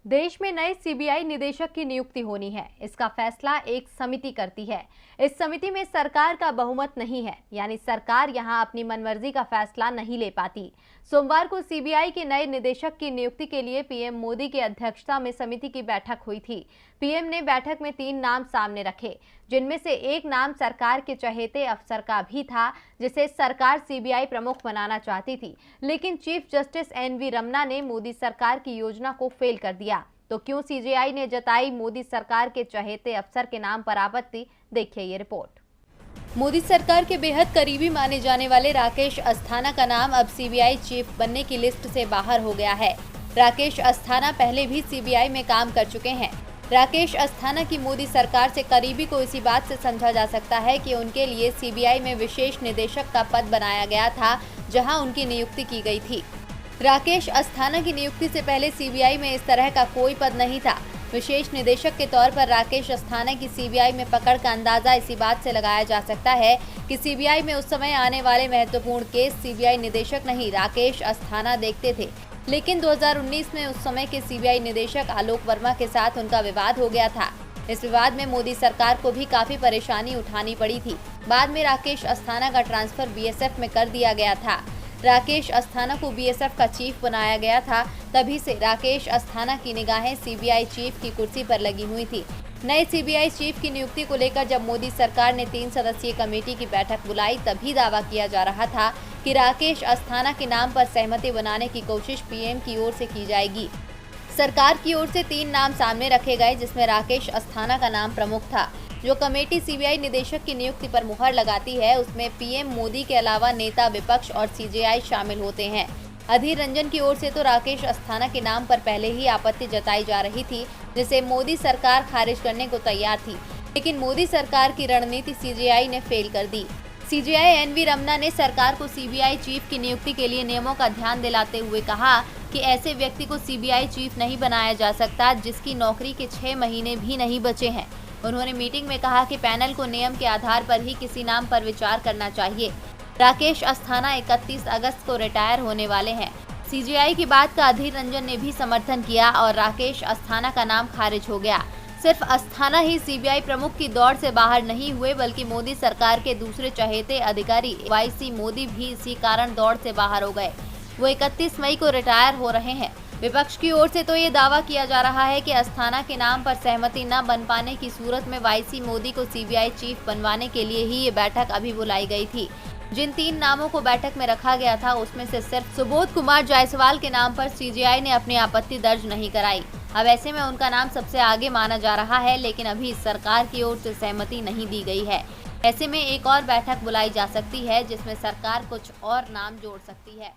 देश में नए सीबीआई निदेशक की नियुक्ति होनी है। इसका फैसला एक समिति करती है। इस समिति में सरकार का बहुमत नहीं है, यानी सरकार यहां अपनी मनमर्जी का फैसला नहीं ले पाती। सोमवार को सीबीआई के नए निदेशक की नियुक्ति के लिए पीएम मोदी की अध्यक्षता में समिति की बैठक हुई थी। पीएम ने बैठक में 3 नाम सामने रखे, जिनमें से एक नाम सरकार के चहेते अफसर का भी था, जिसे सरकार सीबीआई प्रमुख बनाना चाहती थी। लेकिन चीफ जस्टिस एनवी रमन्ना ने मोदी सरकार की योजना को फेल कर दिया। तो क्यों सीबीआई ने जताई मोदी सरकार के चहेते अफसर के नाम पर आपत्ति? देखिए ये रिपोर्ट। मोदी सरकार के बेहद करीबी माने जाने वाले राकेश अस्थाना का नाम अब सीबीआई चीफ बनने की लिस्ट से बाहर हो गया है। राकेश अस्थाना पहले भी सीबीआई में काम कर चुके हैं। राकेश अस्थाना की मोदी सरकार से करीबी को इसी बात से समझा जा सकता है कि उनके लिए सीबीआई में विशेष निदेशक का पद बनाया गया था, जहां उनकी नियुक्ति की गई थी। राकेश अस्थाना की नियुक्ति से पहले सीबीआई में इस तरह का कोई पद नहीं था। विशेष निदेशक के तौर पर राकेश अस्थाना की सीबीआई में पकड़ का अंदाजा इसी बात से लगाया जा सकता है कि सीबीआई में उस समय आने वाले महत्वपूर्ण केस सीबीआई निदेशक नहीं, राकेश अस्थाना देखते थे। लेकिन 2019 में उस समय के सीबीआई निदेशक आलोक वर्मा के साथ उनका विवाद हो गया था। इस विवाद में मोदी सरकार को भी काफी परेशानी उठानी पड़ी थी। बाद में राकेश अस्थाना का ट्रांसफर बीएसएफ में कर दिया गया था। राकेश अस्थाना को बीएसएफ का चीफ बनाया गया था। तभी से राकेश अस्थाना की निगाहें सीबीआई चीफ की कुर्सी पर लगी हुई थी। नए सीबीआई चीफ की नियुक्ति को लेकर जब मोदी सरकार ने 3 सदस्यीय कमेटी की बैठक बुलाई, तभी दावा किया जा रहा था कि राकेश अस्थाना के नाम पर सहमति बनाने की कोशिश पीएम की ओर से की जाएगी। सरकार की ओर से 3 नाम सामने रखे गए, जिसमें राकेश अस्थाना का नाम प्रमुख था। जो कमेटी सीबीआई निदेशक की नियुक्ति पर मुहर लगाती है, उसमें पीएम मोदी के अलावा नेता विपक्ष और सीजेआई शामिल होते हैं। अधीर रंजन की ओर से तो राकेश अस्थाना के नाम पर पहले ही आपत्ति जताई जा रही थी, जिसे मोदी सरकार खारिज करने को तैयार थी। लेकिन मोदी सरकार की रणनीति सीजेआई ने फेल कर दी। सीजेआई एनवी रमन्ना ने सरकार को सीबीआई चीफ की नियुक्ति के लिए नियमों का ध्यान दिलाते हुए कहा कि ऐसे व्यक्ति को सीबीआई चीफ नहीं बनाया जा सकता जिसकी नौकरी के 6 महीने भी नहीं बचे हैं। उन्होंने मीटिंग में कहा कि पैनल को नियम के आधार पर ही किसी नाम पर विचार करना चाहिए। राकेश अस्थाना 31 अगस्त को रिटायर होने वाले हैं। सीजेआई की बात का अधीर रंजन ने भी समर्थन किया और राकेश अस्थाना का नाम खारिज हो गया। सिर्फ अस्थाना ही सीबीआई प्रमुख की दौड़ से बाहर नहीं हुए, बल्कि मोदी सरकार के दूसरे चहेते अधिकारी वाईसी मोदी भी इसी कारण दौड़ से बाहर हो गए। वो 31 मई को रिटायर हो रहे हैं। विपक्ष की ओर से तो ये दावा किया जा रहा है कि अस्थाना के नाम पर सहमति न बन पाने की सूरत में वाईसी मोदी को सीबीआई चीफ बनवाने के लिए ही ये बैठक अभी बुलाई गई थी। जिन 3 नामों को बैठक में रखा गया था, उसमें से सिर्फ सुबोध कुमार जायसवाल के नाम पर सीजेआई ने अपनी आपत्ति दर्ज नहीं कराई। अब ऐसे में उनका नाम सबसे आगे माना जा रहा है, लेकिन अभी सरकार की ओर से सहमति नहीं दी गई है। ऐसे में एक और बैठक बुलाई जा सकती है, जिसमें सरकार कुछ और नाम जोड़ सकती है।